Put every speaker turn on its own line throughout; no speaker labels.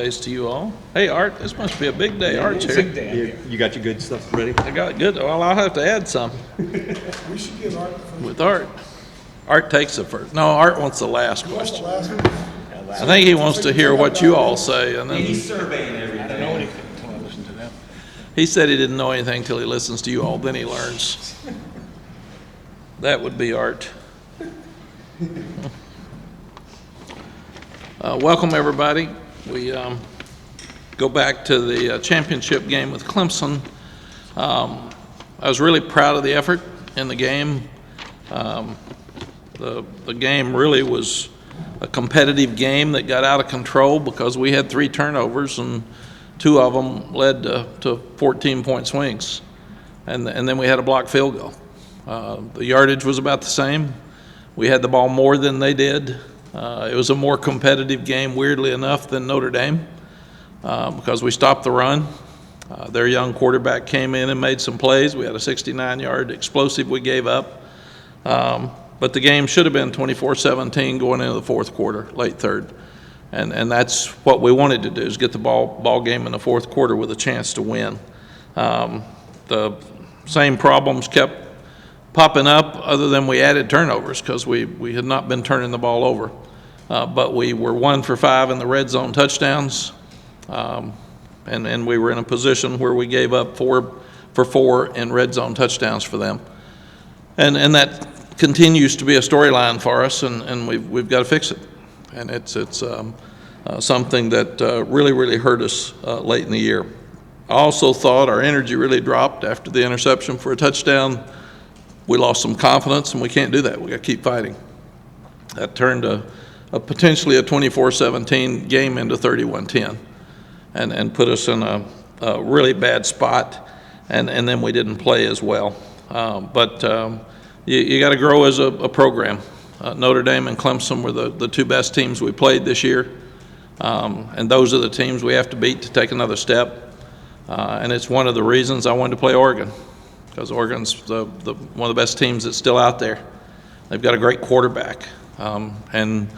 To you all. Hey, Art, this must be a big day. Art's
It's
here.
a big day.
You got your good stuff ready?
I got good. Well, I'll have to add some
We should give Art the first.
with Art. Art takes the first. No, Art wants the last
What's the
question.
last one?
I think he wants to hear what you all say, and then
He's surveying everything. I don't know anything until I listen to them.
he said he didn't know anything till he listens to you all. Then he learns. That would be Art. Welcome, everybody. We go back to the championship game with Clemson. I was really proud of the effort in the game. The game really was a competitive game that got out of control because we had 3 turnovers and 2 of them led to 14-point swings. And then we had a blocked field goal. The yardage was about the same. We had the ball more than they did. It was a more competitive game, weirdly enough, than Notre Dame. Because we stopped the run. Their young quarterback came in and made some plays. We had a 69-yard explosive we gave up. But the game should have been 24-17 going into the fourth quarter, late third. And that's what we wanted to do, is get the ball game in the fourth quarter with a chance to win. The same problems kept popping up other than we added turnovers because we had not been turning the ball over. But we were 1 for 5 in the red zone touchdowns. And we were in a position where we gave up 4 for 4 in red zone touchdowns for them. And that continues to be a storyline for us, and we've got to fix it. And it's something that really hurt us late in the year. I also thought our energy really dropped after the interception for a touchdown. We lost some confidence, and we can't do that. We got to keep fighting. That turned potentially a 24-17 game into 31-10. And put us in a really bad spot, and then we didn't play as well. But you got to grow as a program. Notre Dame and Clemson were the 2 best teams we played this year, and those are the teams we have to beat to take another step. And it's one of the reasons I wanted to play Oregon, because Oregon's one of the best teams that's still out there. They've got a great quarterback, and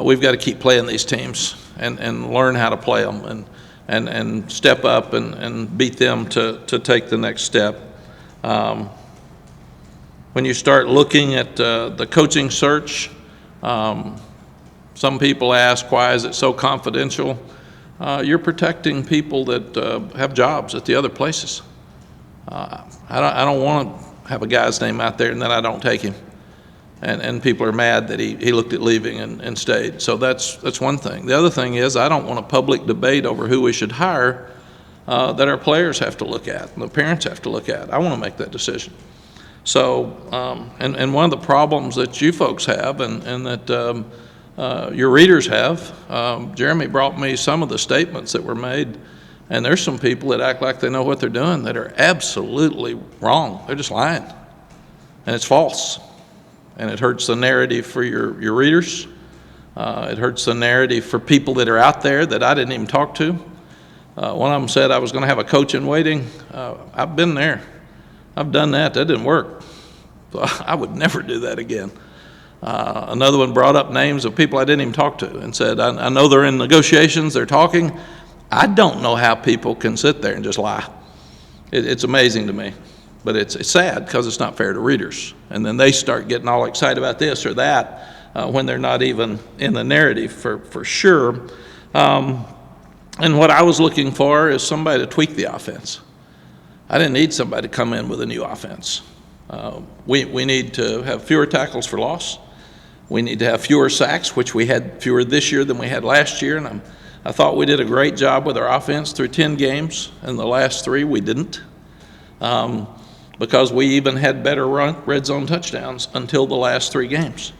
we've got to keep playing these teams and learn how to play them and step up and beat them to take the next step. When you start looking at the coaching search, some people ask, why is it so confidential? You're protecting people that have jobs at the other places. I don't want to have a guy's name out there and then I don't take him. And people are mad that he looked at leaving and stayed. So that's one thing. The other thing is, I don't want a public debate over who we should hire that our players have to look at and the parents have to look at. I want to make that decision. So, and one of the problems that you folks have and that your readers have, Jeremy brought me some of the statements that were made, and there's some people that act like they know what they're doing that are absolutely wrong. They're just lying, and it's false. And it hurts the narrative for your readers. It hurts the narrative for people that are out there that I didn't even talk to. One of them said I was going to have a coach in waiting. I've been there. I've done that. That didn't work. So I would never do that again. Another one brought up names of people I didn't even talk to and said, I know they're in negotiations, they're talking. I don't know how people can sit there and just lie. It's amazing to me. But it's sad because it's not fair to readers. And then they start getting all excited about this or that when they're not even in the narrative for sure. And what I was looking for is somebody to tweak the offense. I didn't need somebody to come in with a new offense. We need to have fewer tackles for loss. We need to have fewer sacks, which we had fewer this year than we had last year. And I thought we did a great job with our offense through 10 games. And the last 3 we didn't. Because we even had better red zone touchdowns until the last 3 games.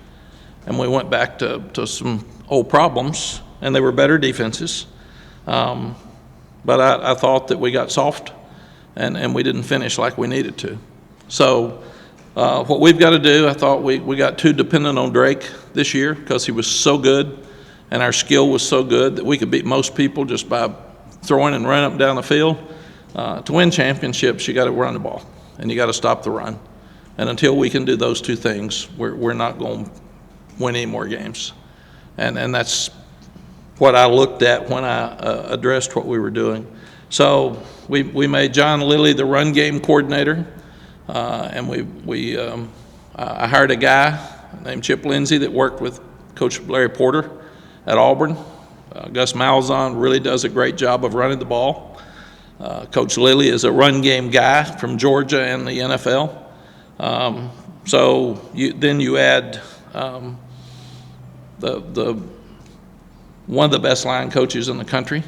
And we went back to some old problems, and they were better defenses. But I thought that we got soft, and we didn't finish like we needed to. So what we've got to do, I thought we got too dependent on Drake this year because he was so good, and our skill was so good that we could beat most people just by throwing and running up and down the field. To win championships, you got to run the ball. And you got to stop the run. And until we can do those 2 things, we're not going to win any more games. And that's what I looked at when I addressed what we were doing. So we made John Lilly the run game coordinator, and I hired a guy named Chip Lindsey that worked with Coach Larry Porter at Auburn. Gus Malzahn really does a great job of running the ball. Coach Lilly is a run game guy from Georgia and the NFL. So then you add the one of the best line coaches in the country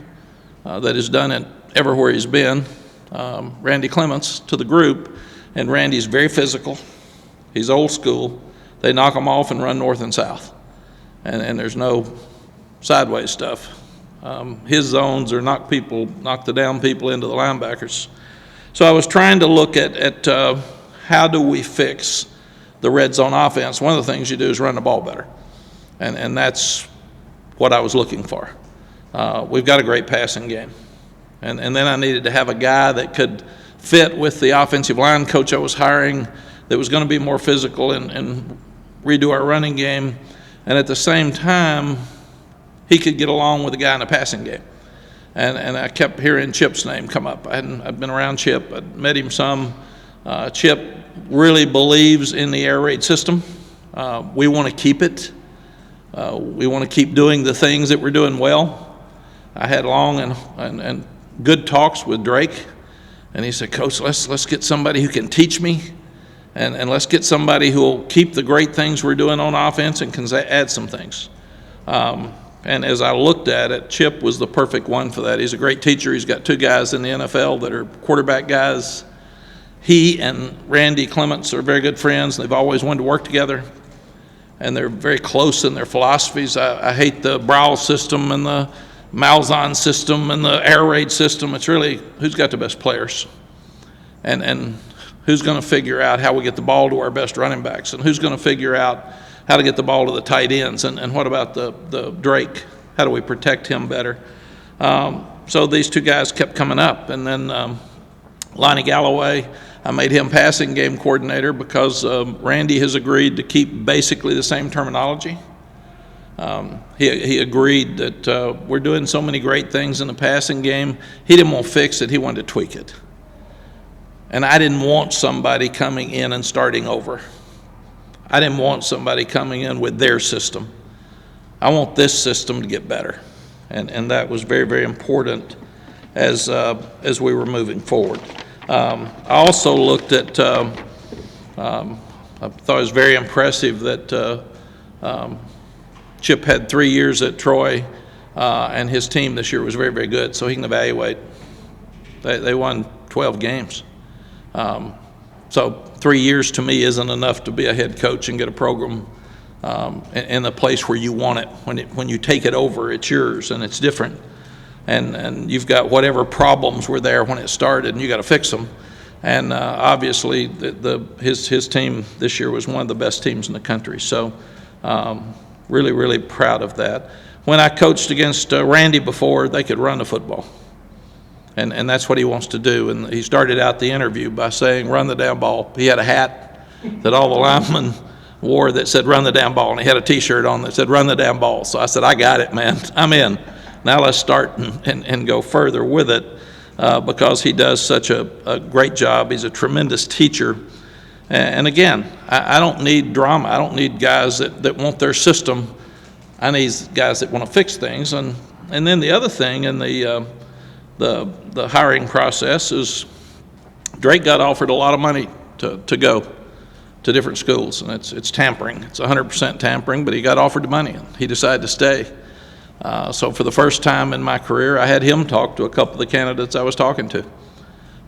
that has done it everywhere he's been, Randy Clements, to the group. And Randy's very physical. He's old school. They knock them off and run north and south. And there's no sideways stuff. His zones are knock the down people into the linebackers. So I was trying to look at how do we fix the red zone offense. One of the things you do is run the ball better. And that's what I was looking for. We've got a great passing game. And then I needed to have a guy that could fit with the offensive line coach I was hiring that was going to be more physical and redo our running game. And at the same time, he could get along with the guy in the passing game. And I kept hearing Chip's name come up. I'd been around Chip. I'd met him some. Chip really believes in the air raid system. We want to keep it. We want to keep doing the things that we're doing well. I had long and good talks with Drake, and he said, Coach, let's get somebody who can teach me, and let's get somebody who will keep the great things we're doing on offense and can add some things. And as I looked at it, Chip was the perfect one for that. He's a great teacher. He's got two guys in the NFL that are quarterback guys. He and Randy Clements are very good friends. They've always wanted to work together, and they're very close in their philosophies. I hate the Browl system and the Malzahn system and the air raid system. It's really who's got the best players, and who's going to figure out how we get the ball to our best running backs, and who's going to figure out how to get the ball to the tight ends, and what about the Drake? How do we protect him better? So these two guys kept coming up, and then Lonnie Galloway, I made him passing game coordinator because Randy has agreed to keep basically the same terminology. He agreed that we're doing so many great things in the passing game. He didn't want to fix it. He wanted to tweak it. And I didn't want somebody coming in and starting over. I didn't want somebody coming in with their system. I want this system to get better. And that was very, very important as we were moving forward. I also looked at, I thought it was very impressive that Chip had 3 years at Troy, and his team this year was very, very good, so he can evaluate. They won 12 games. So 3 years to me isn't enough to be a head coach and get a program in the place where you want it. When you take it over, it's yours and it's different. And you've got whatever problems were there when it started, and you got to fix them. And obviously, his team this year was one of the best teams in the country. So really, really proud of that. When I coached against Randy before, they could run the football. And that's what he wants to do. And he started out the interview by saying, run the damn ball. He had a hat that all the linemen wore that said, run the damn ball. And he had a T-shirt on that said, run the damn ball. So I said, I got it, man. I'm in. Now let's start and go further with it because he does such a great job. He's a tremendous teacher. And again, I don't need drama. I don't need guys that want their system. I need guys that want to fix things. And then the other thing in the hiring process is Drake got offered a lot of money to go to different schools, and it's tampering. It's 100% tampering, but he got offered the money, and he decided to stay. So for the first time in my career, I had him talk to a couple of the candidates I was talking to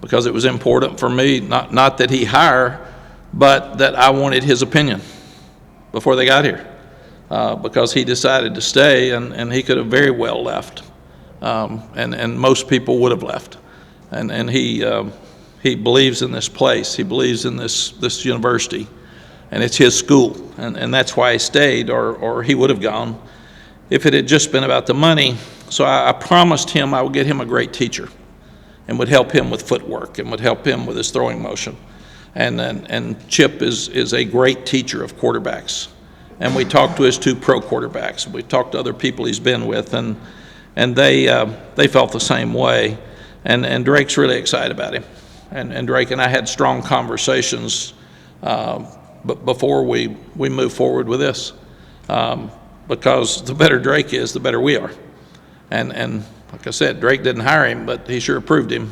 because it was important for me, not that he hire, but that I wanted his opinion before they got here because he decided to stay, and he could have very well left. And most people would have left. And he believes in this place. He believes in this university, and it's his school. And that's why he stayed, or he would have gone if it had just been about the money. So I promised him I would get him a great teacher and would help him with footwork and would help him with his throwing motion. And Chip is a great teacher of quarterbacks. and we talked to his 2 pro quarterbacks. We talked to other people he's been with, and they felt the same way. And Drake's really excited about him. And Drake and I had strong conversations before we move forward with this, because the better Drake is, the better we are. And like I said, Drake didn't hire him, but he sure approved him.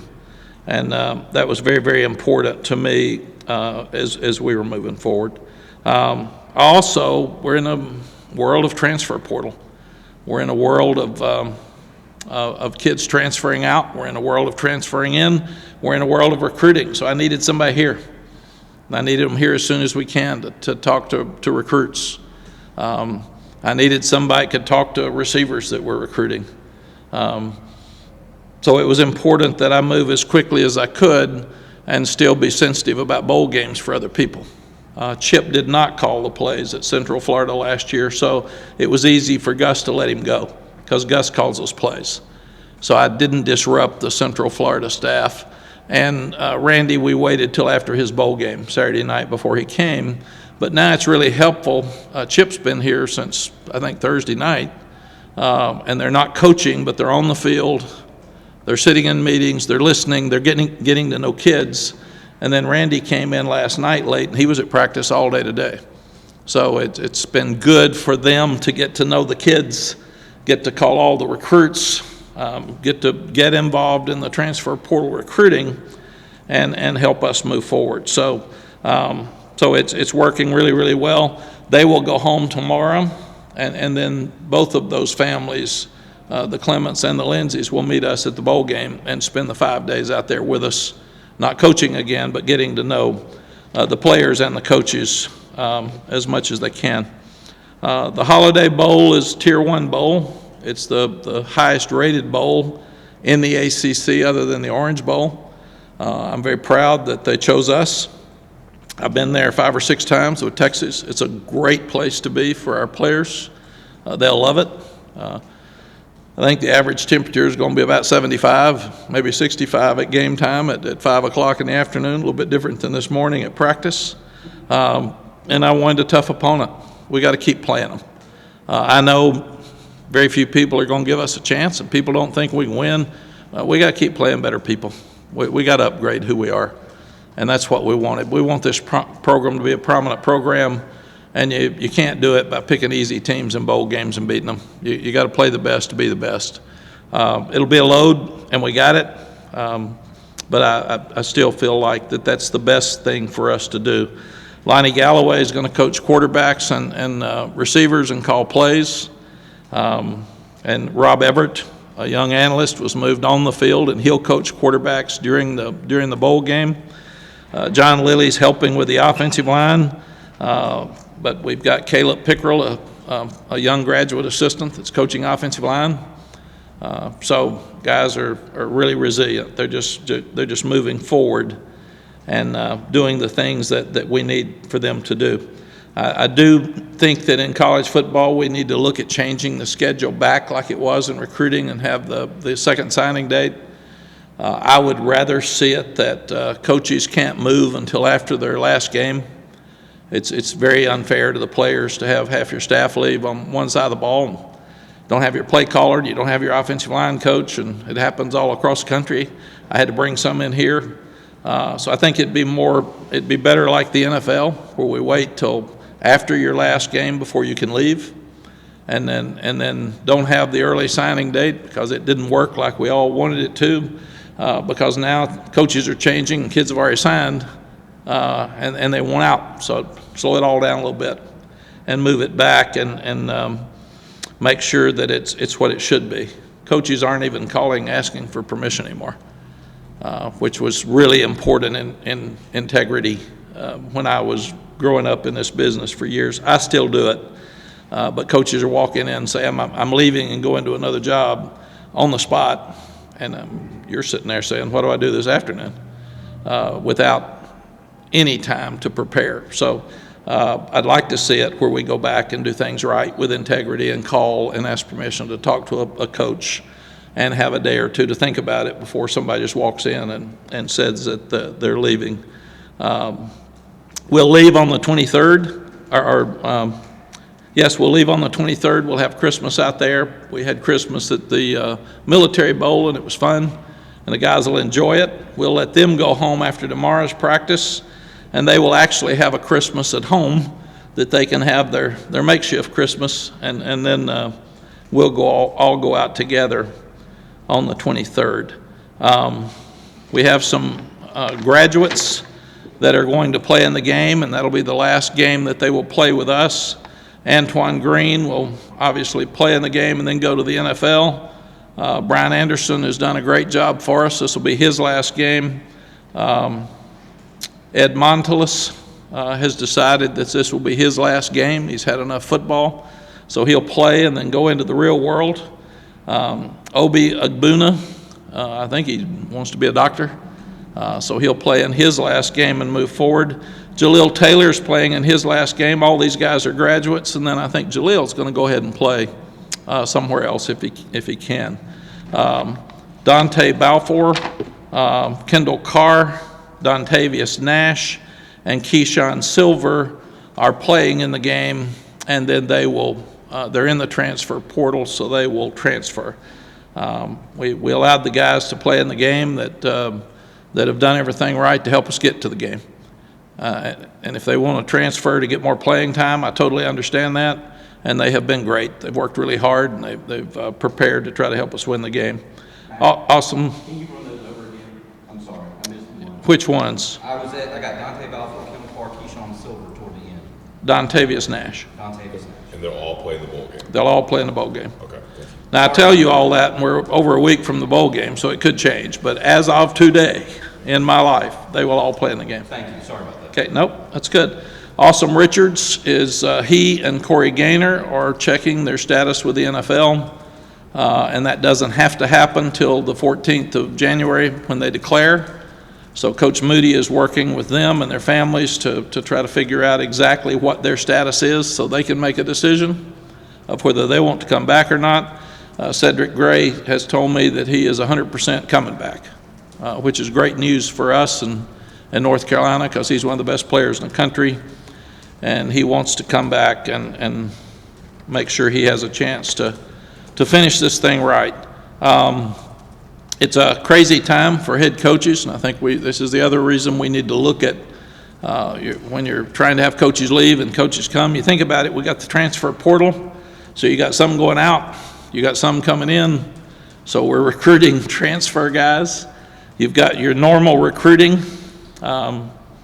And that was very, very important to me as we were moving forward. Also, we're in a world of transfer portal. We're in a world of kids transferring out. We're in a world of transferring in. We're in a world of recruiting. So I needed somebody here. I needed them here as soon as we can to talk to recruits. I needed somebody that could talk to receivers that we're recruiting. So it was important that I move as quickly as I could and still be sensitive about bowl games for other people. Chip did not call the plays at Central Florida last year, so it was easy for Gus to let him go because Gus calls those plays. So I didn't disrupt the Central Florida staff. And Randy, we waited till after his bowl game Saturday night before he came. But now it's really helpful. Chip's been here since, I think, Thursday night. And they're not coaching, but they're on the field. They're sitting in meetings. They're listening. They're getting to know kids. And then Randy came in last night late, and he was at practice all day today. So it's been good for them to get to know the kids, get to call all the recruits, get involved in the transfer portal recruiting, and help us move forward. So it's working really, really well. They will go home tomorrow, and then both of those families, the Clements and the Lindsays, will meet us at the bowl game and spend the 5 days out there with us, not coaching again, but getting to know the players and the coaches as much as they can. The Holiday Bowl is Tier 1 bowl. It's the highest rated bowl in the ACC other than the Orange Bowl. I'm very proud that they chose us. I've been there 5 or 6 times with Texas. It's a great place to be for our players. They'll love it. I think the average temperature is going to be about 75, maybe 65 at game time at 5 o'clock in the afternoon, a little bit different than this morning at practice. And I wanted a tough opponent. We got to keep playing them. I know very few people are going to give us a chance, and people don't think we can win. We got to keep playing better people. We got to upgrade who we are, and that's what we wanted. We want this program to be a prominent program, and you can't do it by picking easy teams in bowl games and beating them. You got to play the best to be the best. It'll be a load, and we got it, but I still feel like that's the best thing for us to do. Lonnie Galloway is going to coach quarterbacks and receivers and call plays. And Rob Everett, a young analyst, was moved on the field, and he'll coach quarterbacks during the bowl game. John Lilly's helping with the offensive line, but we've got Caleb Pickrell, a young graduate assistant that's coaching offensive line. So guys are really resilient. They're just moving forward and doing the things that we need for them to do. I do think that in college football we need to look at changing the schedule back like it was in recruiting and have the second signing date. I would rather see it that coaches can't move until after their last game. It's very unfair to the players to have half your staff leave on one side of the ball and don't have your play caller, you don't have your offensive line coach, and it happens all across the country. I had to bring some in here. So I think it'd be better like the NFL, where we wait till after your last game before you can leave, and then don't have the early signing date because it didn't work like we all wanted it to, because now coaches are changing and kids have already signed, and they want out. So slow it all down a little bit and move it back and make sure that it's what it should be. Coaches aren't even asking for permission anymore, which was really important in integrity when I was growing up in this business for years. I still do it, but coaches are walking in and saying, I'm leaving and going to another job on the spot, and you're sitting there saying, what do I do this afternoon? Without any time to prepare. So I'd like to see it where we go back and do things right with integrity and call and ask permission to talk to a coach and have a day or two to think about it before somebody just walks in and says that they're leaving. We'll leave on the 23rd, Yes, we'll leave on the 23rd. We'll have Christmas out there. We had Christmas at the Military Bowl, and it was fun, and the guys will enjoy it. We'll let them go home after tomorrow's practice, and they will actually have a Christmas at home that they can have their makeshift Christmas, and then we'll all go out together on the 23rd. We have some graduates that are going to play in the game, and that'll be the last game that they will play with us. Antoine Green will obviously play in the game and then go to the NFL. Brian Anderson has done a great job for us. This will be his last game. Ed Montelis has decided that this will be his last game. He's had enough football, so he'll play and then go into the real world. Obi Agbuna, I think he wants to be a doctor, so he'll play in his last game and move forward. Jaleel Taylor's playing in his last game. All these guys are graduates, and then I think Jaleel's going to go ahead and play somewhere else if he can. Dante Balfour, Kendall Carr, Dontavius Nash, and Keyshawn Silver are playing in the game, and then they're in the transfer portal, so they will transfer. We allowed the guys to play in the game that have done everything right to help us get to the game. And if they want to transfer to get more playing time, I totally understand that, and they have been great. They've worked really hard, and they've prepared to try to help us win the game. Awesome.
Can you run those over again? I'm sorry, I missed one.
Which ones?
I got Dante Balfour, Kendall Carr, Keyshawn Silver toward the end.
Dontavius Nash.
Dontavius Nash.
And they'll all play in the bowl game?
They'll all play in the bowl game.
Okay.
Now, I tell you all that, and we're over a week from the bowl game, so it could change. But as of today, in my life, they will all play in the game.
Thank you, sorry about that.
Okay, nope, that's good. Awesome Richards he and Corey Gaynor are checking their status with the NFL, and that doesn't have to happen till the 14th of January when they declare. So Coach Moody is working with them and their families to try to figure out exactly what their status is so they can make a decision of whether they want to come back or not. Cedric Gray has told me that he is 100% coming back, which is great news for us in North Carolina because he's one of the best players in the country, and he wants to come back and make sure he has a chance to finish this thing right. It's a crazy time for head coaches, and I think this is the other reason we need to look at when you're trying to have coaches leave and coaches come. You think about it, we got the transfer portal, so you got some going out, you got some coming in, so we're recruiting transfer guys. You've got your normal recruiting.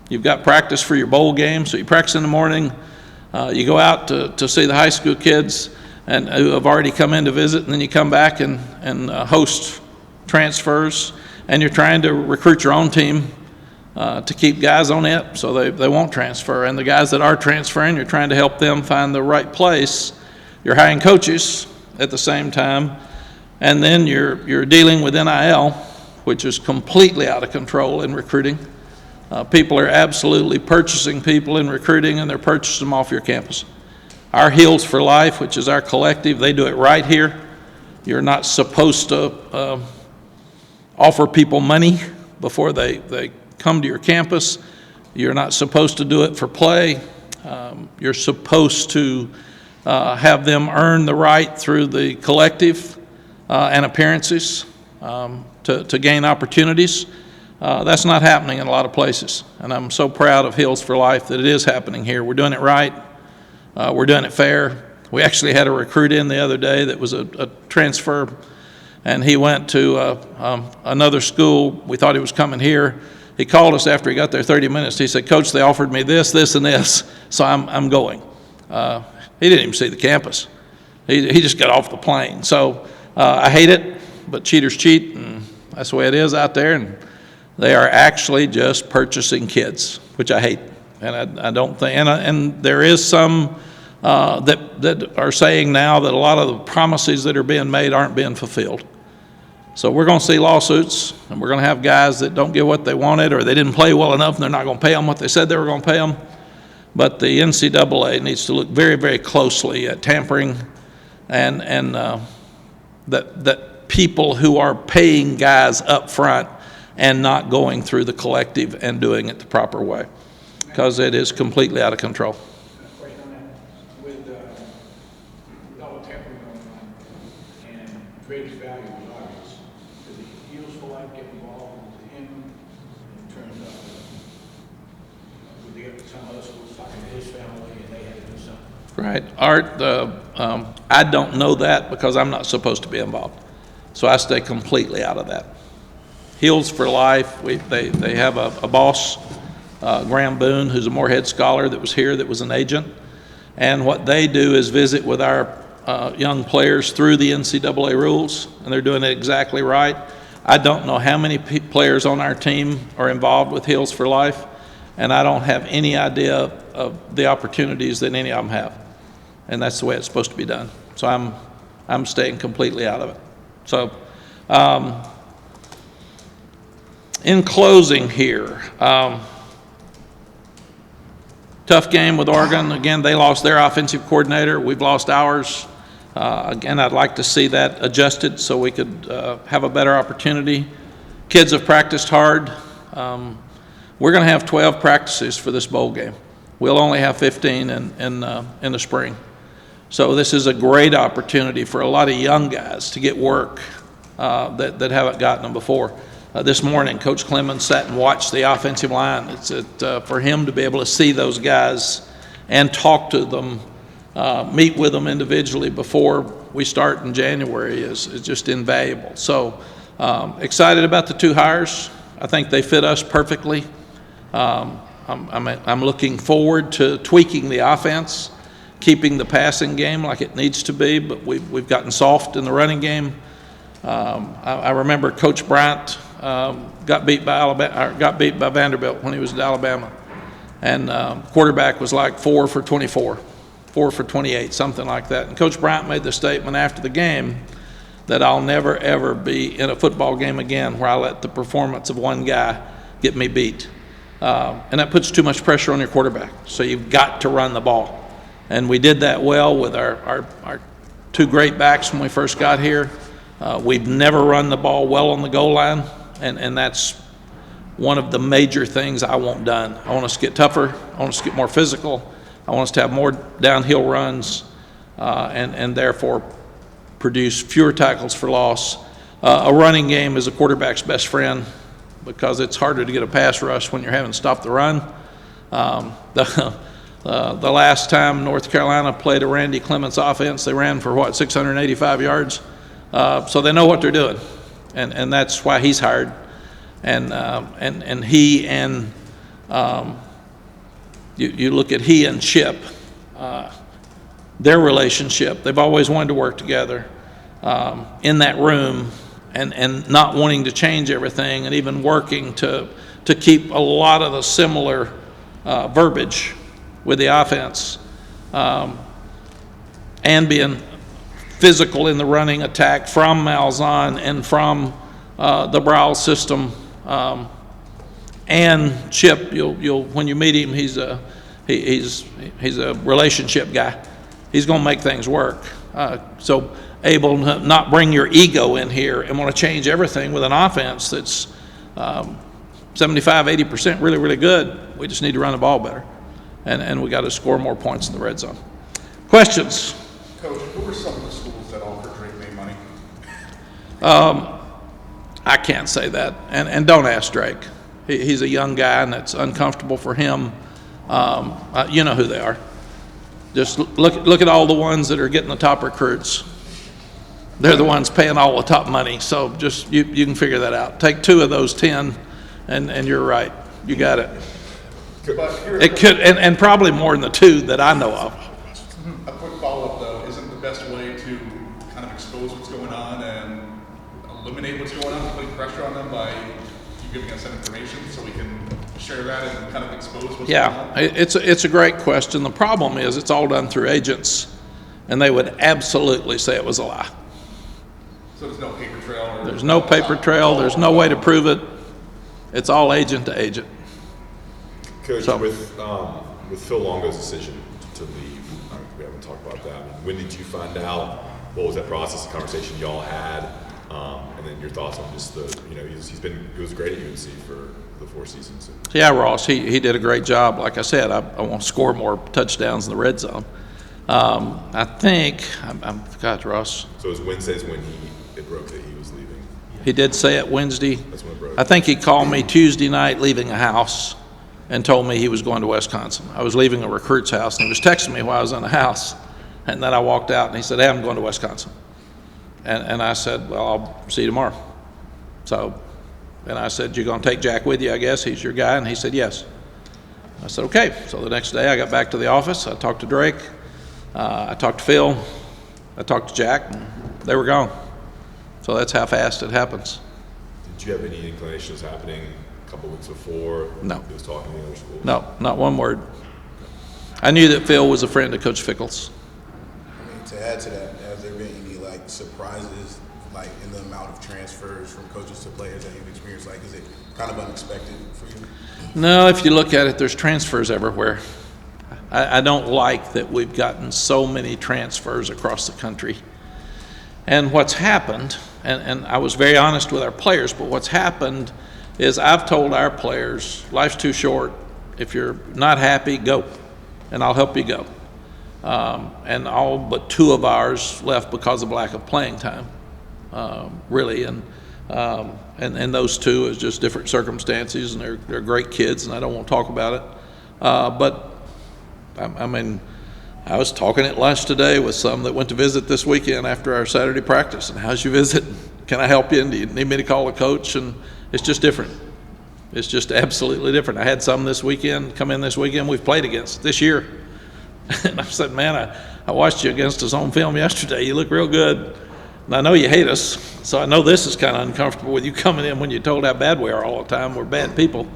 You've got practice for your bowl game, so you practice in the morning. You go out to see the high school kids and who have already come in to visit, and then you come back and host transfers, and you're trying to recruit your own team to keep guys on it so they won't transfer. And the guys that are transferring, you're trying to help them find the right place. You're hiring coaches at the same time, and then you're dealing with NIL, which is completely out of control in recruiting. People are absolutely purchasing people in recruiting, and they're purchasing them off your campus. Our Heels for Life, which is our collective, they do it right here. You're not supposed to offer people money before they come to your campus. You're not supposed to do it for play. You're supposed to have them earn the right through the collective and appearances to gain opportunities. That's not happening in a lot of places, and I'm so proud of Heels for Life that it is happening here. We're doing it right. We're doing it fair. We actually had a recruit in the other day that was a transfer, and he went to another school. We thought he was coming here. He called us after he got there 30 minutes. He said, "Coach, they offered me this, this, and this, so I'm going." He didn't even see the campus. He just got off the plane. So I hate it, but cheaters cheat, and that's the way it is out there. And they are actually just purchasing kids, which I hate. And I don't think, and there is some that are saying now that a lot of the promises that are being made aren't being fulfilled. So we're going to see lawsuits, and we're going to have guys that don't get what they wanted, or they didn't play well enough, and they're not going to pay them what they said they were going to pay them. But the NCAA needs to look very, very closely at tampering and that people who are paying guys up front and not going through the collective and doing it the proper way, because it is completely out of control.
Question on that. With
life get involved with him in terms of, would they get some other schools talking to his family and they had to do something?
Right. Art, I don't know that because I'm not supposed to be involved. So I stay completely out of that. Heels for Life, they have a boss, Graham Boone, who's a Morehead scholar that was here, that was an agent. And what they do is visit with our young players through the NCAA rules, and they're doing it exactly right. I don't know how many players on our team are involved with Heels for Life, and I don't have any idea of the opportunities that any of them have. And that's the way it's supposed to be done. So I'm staying completely out of it. So in closing here, tough game with Oregon. Again, they lost their offensive coordinator. We've lost ours. Again, I'd like to see that adjusted so we could have a better opportunity. Kids have practiced hard. We're going to have 12 practices for this bowl game. We'll only have 15 in the spring. So this is a great opportunity for a lot of young guys to get work that haven't gotten them before. This morning, Coach Clemens sat and watched the offensive line. For him to be able to see those guys and talk to them, meet with them individually before we start in January is just invaluable. So excited about the two hires. I think they fit us perfectly. I'm looking forward to tweaking the offense, keeping the passing game like it needs to be, but we've gotten soft in the running game. I remember Coach Bryant got beat by Vanderbilt when he was at Alabama, and quarterback was like 4 for 24, 4 for 28, something like that. And Coach Bryant made the statement after the game that I'll never ever be in a football game again where I let the performance of one guy get me beat, and that puts too much pressure on your quarterback. So you've got to run the ball, and we did that well with our two great backs when we first got here. We've never run the ball well on the goal line, and that's one of the major things I want done. I want us to get tougher. I want us to get more physical. I want us to have more downhill runs and therefore produce fewer tackles for loss. A running game is a quarterback's best friend because it's harder to get a pass rush when you're having to stop the run. The last time North Carolina played a Randy Clements offense, they ran for, 685 yards? So they know what they're doing, and that's why he's hired. And he and you look at he and Chip, their relationship. They've always wanted to work together in that room, and not wanting to change everything, and even working to keep a lot of the similar verbiage with the offense, and being physical in the running attack from Malzahn and from the Browl system. And Chip, you'll when you meet him, he's a relationship guy. He's going to make things work. So able to not bring your ego in here and want to change everything with an offense that's 75-80% really, really good. We just need to run the ball better, and we got to score more points in the red zone. Questions?
Coach, who are some of the schools that offer Drake May money?
I can't say that, and don't ask Drake. He's a young guy, and it's uncomfortable for him. You know who they are. Just look at all the ones that are getting the top recruits. They're the ones paying all the top money. So just you can figure that out. Take 2 of those 10, and you're right. You got it. It could, and probably more than the 2 that I know of.
A quick follow-up, though. Isn't the best way to kind of expose what's going on and eliminate what's going on, putting pressure on them by you giving us that information so we can share that and kind of expose what's going on?
It's a great question. The problem is it's all done through agents, and they would absolutely say it was a lie.
So there's no paper trail?
There's no paper trail. There's no way to prove it. It's all agent to agent.
Coach, with Phil Longo's decision to leave, we haven't talked about that. When did you find out? What was that process, the conversation y'all had? And then your thoughts on just he was great at UNC for the 4 seasons.
Yeah, Ross, he did a great job. Like I said, I want to score more touchdowns in the red zone. I think, I forgot, Ross.
So it was Wednesdays when it broke that he was leaving?
He did say it Wednesday.
That's when it broke.
I think he called me Tuesday night leaving a house and told me he was going to Wisconsin. I was leaving a recruit's house, and he was texting me while I was in the house. And then I walked out, and he said, hey, I'm going to Wisconsin. And I said, well, I'll see you tomorrow. So, and I said, you're going to take Jack with you, I guess? He's your guy? And he said, yes. I said, okay. So the next day I got back to the office. I talked to Drake. I talked to Phil. I talked to Jack, and they were gone. So that's how fast it happens.
Did you have any inclinations happening a couple weeks before?
No.
He was talking to the other schools?
No, not one word. I knew that Phil was a friend of Coach Fickle's.
I mean, to add to that, has there been any like surprises, like in the amount of transfers from coaches to players that you've experienced? Like, is it kind of unexpected for you?
No, if you look at it, there's transfers everywhere. I don't like that we've gotten so many transfers across the country. And what's happened, and I was very honest with our players, but what's happened is I've told our players, life's too short. If you're not happy, go, and I'll help you go. And all but 2 of ours left because of lack of playing time, really. And those 2 is just different circumstances, and they're great kids, and I don't want to talk about it. But I mean, I was talking at lunch today with some that went to visit this weekend after our Saturday practice. And how's your visit? Can I help you? And do you need me to call a coach? And it's just different. It's just absolutely different. I had some this weekend come in this weekend we've played against this year. And I said, man, I watched you against us on film yesterday. You look real good. And I know you hate us, so I know this is kind of uncomfortable with you coming in when you're told how bad we are all the time. We're bad people.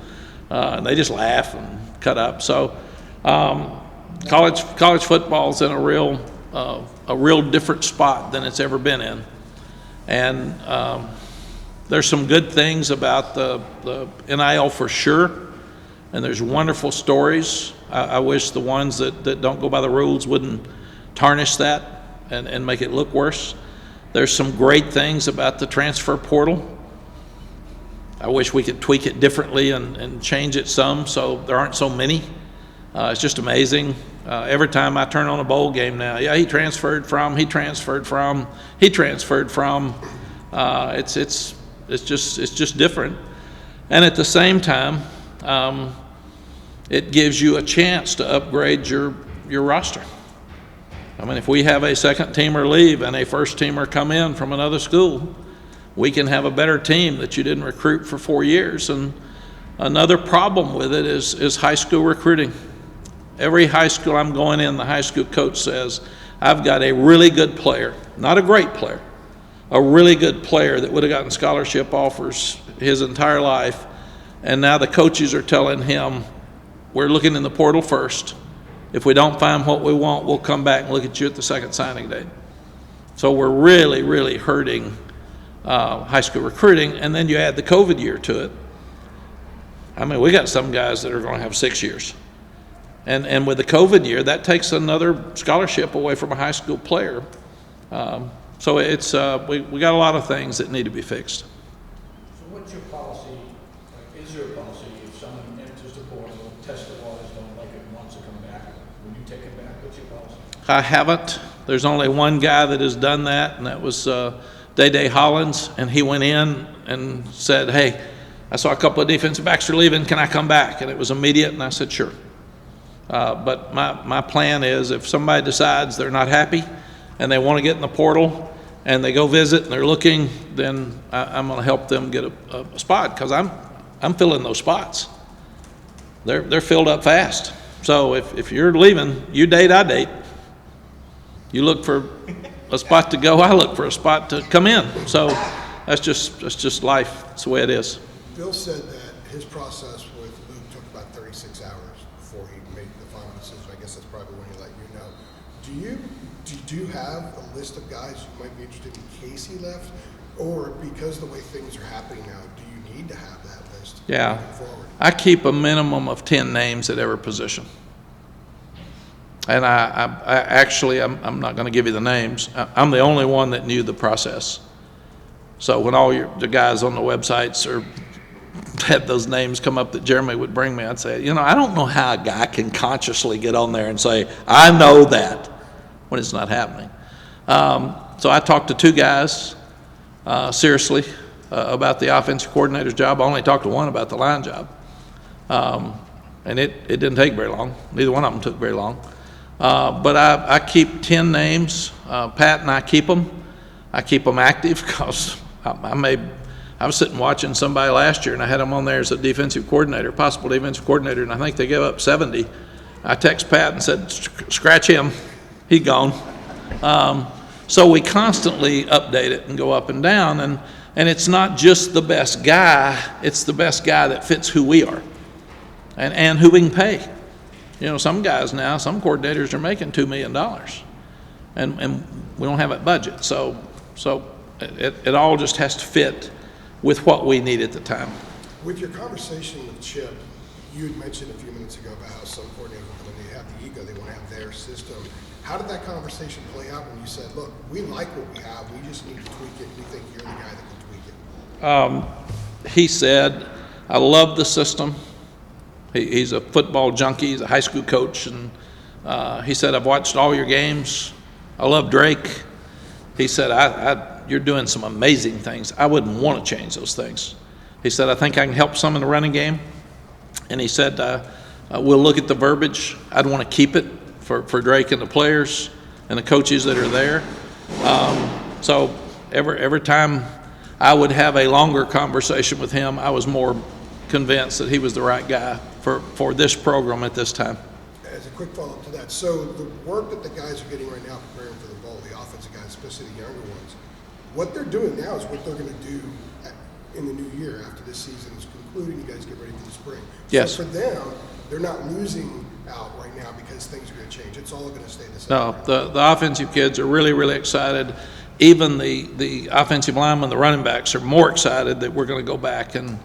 And they just laugh and cut up. So college football's in a real different spot than it's ever been in. And there's some good things about the NIL for sure, and there's wonderful stories. I wish the ones that don't go by the rules wouldn't tarnish that and make it look worse. There's some great things about the transfer portal. I wish we could tweak it differently and change it some so there aren't so many. It's just amazing. Every time I turn on a bowl game now, yeah, he transferred from. It's just different. And at the same time, it gives you a chance to upgrade your roster. I mean, if we have a second teamer leave and a first teamer come in from another school, we can have a better team that you didn't recruit for 4 years. And another problem with it is high school recruiting. Every high school I'm going in, the high school coach says, I've got a really good player, not a great player, a really good player that would have gotten scholarship offers his entire life. And now the coaches are telling him, we're looking in the portal first. If we don't find what we want, we'll come back and look at you at the second signing date. So we're really, really hurting high school recruiting. And then you add the COVID year to it. I mean, we got some guys that are going to have 6 years. And with the COVID year, that takes another scholarship away from a high school player. So it's we got a lot of things that need to be fixed.
So what's your policy, like, is there a policy if someone enters the portal, test the waters, don't like it, wants to come back, will you take it back? What's your policy?
I haven't. There's only one guy that has done that, and that was Day Hollins, and he went in and said, hey, I saw a couple of defensive backs are leaving, can I come back? And it was immediate, and I said, sure. But my plan is if somebody decides they're not happy and they want to get in the portal and they go visit and they're looking, then I'm going to help them get a spot, because I'm filling those spots. They're filled up fast. So if you're leaving, you date, I date. You look for a spot to go, I look for a spot to come in. So that's just life. That's the way it is.
Bill said that his process with Luke took about 36 hours before he made the final decision. I guess that's probably when he let you know. Do you have a list of guys who might be interested in case he left? Or because the way things are happening now, do you need to have that list
Yeah.
moving forward?
I keep a minimum of 10 names at every position. And I actually, I'm not going to give you the names. I'm the only one that knew the process. So when all the guys on the websites had those names come up that Jeremy would bring me, I'd say, I don't know how a guy can consciously get on there and say, I know that, when it's not happening. So I talked to 2 guys, seriously, about the offensive coordinator's job. I only talked to one about the line job. And it didn't take very long. Neither one of them took very long. But I keep 10 names. Pat and I keep them. I keep them active because I was sitting watching somebody last year, and I had them on there as a defensive coordinator, possible defensive coordinator, and I think they gave up 70. I text Pat and said, scratch him. He's gone. So we constantly update it and go up and down, and it's not just the best guy, it's the best guy that fits who we are and who we can pay. You know, some guys now, some coordinators are making $2 million, and we don't have that budget. So it all just has to fit with what we need at the time.
With your conversation with Chip, you had mentioned a few minutes ago about how some coordinators, when they have the ego, they want to have their system. How did that conversation play out when you said, look, we like what we have, we just need to tweak it, we think you're the guy that can tweak it?
He said, I love the system. He's a football junkie, he's a high school coach, and he said, I've watched all your games. I love Drake. He said, you're doing some amazing things. I wouldn't want to change those things. He said, I think I can help some in the running game. And he said, we'll look at the verbiage. I'd want to keep it for Drake and the players and the coaches that are there. So every time I would have a longer conversation with him, I was more convinced that he was the right guy for this program at this time.
As a quick follow-up to that, so the work that the guys are getting right now preparing for the bowl, the offensive guys, especially the younger ones, what they're doing now is what they're going to do in the new year after this season is concluding. You guys get ready for the spring.
Yes.
So for them, they're not losing out right now because things are going to change. It's all going to stay the same.
No, the offensive kids are really, really excited. Even the offensive linemen, the running backs are more excited that we're going to go back and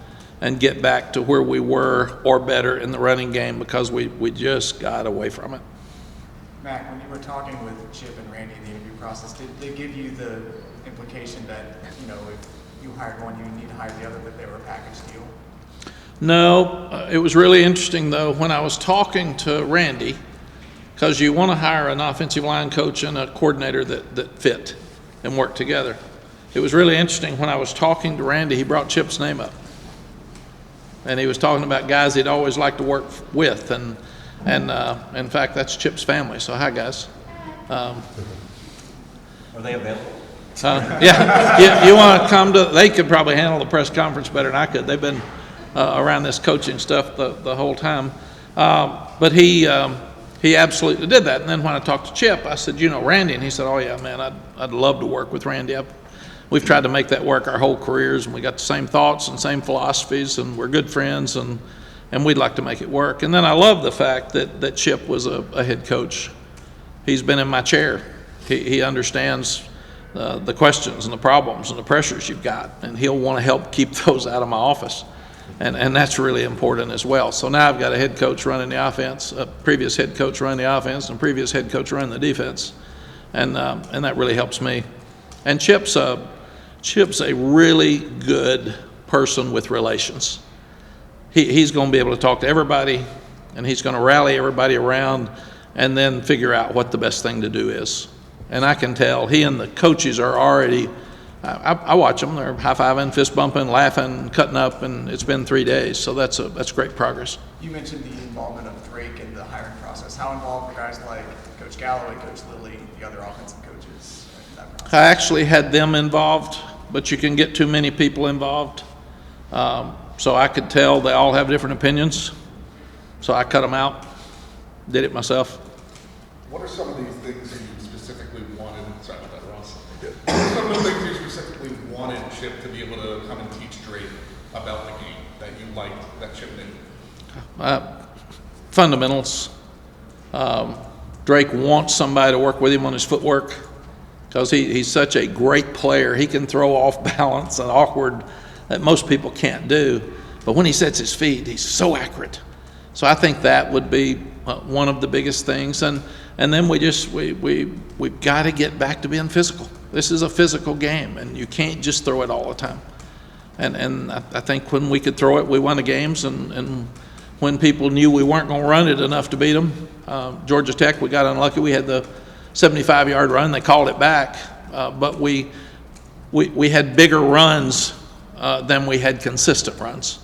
get back to where we were or better in the running game because we just got away from it.
Mack, when you were talking with Chip and Randy in the interview process, did they give you the implication that, you know, if you hired one, you need to hire the other, that they were a package deal?
No, it was really interesting, though, when I was talking to Randy, because you want to hire an offensive line coach and a coordinator that fit and work together. It was really interesting when I was talking to Randy, he brought Chip's name up. And he was talking about guys he'd always liked to work with, and in fact, that's Chip's family. So hi, guys.
Are they available?
Yeah, you want to come to? They could probably handle the press conference better than I could. They've been around this coaching stuff the whole time. But he absolutely did that. And then when I talked to Chip, I said, you know, Randy, and he said, oh yeah, man, I'd love to work with Randy. We've tried to make that work our whole careers, and we got the same thoughts and same philosophies, and we're good friends, and we'd like to make it work. And then I love the fact that Chip was a head coach. He's been in my chair. He understands the questions and the problems and the pressures you've got, and he'll want to help keep those out of my office. And that's really important as well. So now I've got a head coach running the offense, a previous head coach running the offense, and a previous head coach running the defense, and that really helps me. And Chip's a really good person with relations. He's going to be able to talk to everybody, and he's going to rally everybody around and then figure out what the best thing to do is. And I can tell he and the coaches are already, I watch them, they're high-fiving, fist-bumping, laughing, cutting up, and it's been 3 days, so that's great progress.
You mentioned the involvement of Drake in the hiring process. How involved were guys like Coach Galloway, Coach Lilly, the other offensive coaches in that process?
I actually had them involved, but you can get too many people involved. So I could tell they all have different opinions. So I cut them out, did it myself.
What are some of these things that you specifically wanted? Sorry about that, Ross. What are some of the things you specifically wanted Chip to be able to come and teach Drake about the game that you liked that Chip did?
Fundamentals. Drake wants somebody to work with him on his footwork because he's such a great player. He can throw off balance and awkward that most people can't do. But when he sets his feet, he's so accurate. So I think that would be one of the biggest things. And then we've got to get back to being physical. This is a physical game, and you can't just throw it all the time. And I think when we could throw it, we won the games. And when people knew we weren't going to run it enough to beat them, Georgia Tech, we got unlucky. We had the 75-yard run. They called it back. But we had bigger runs than we had consistent runs.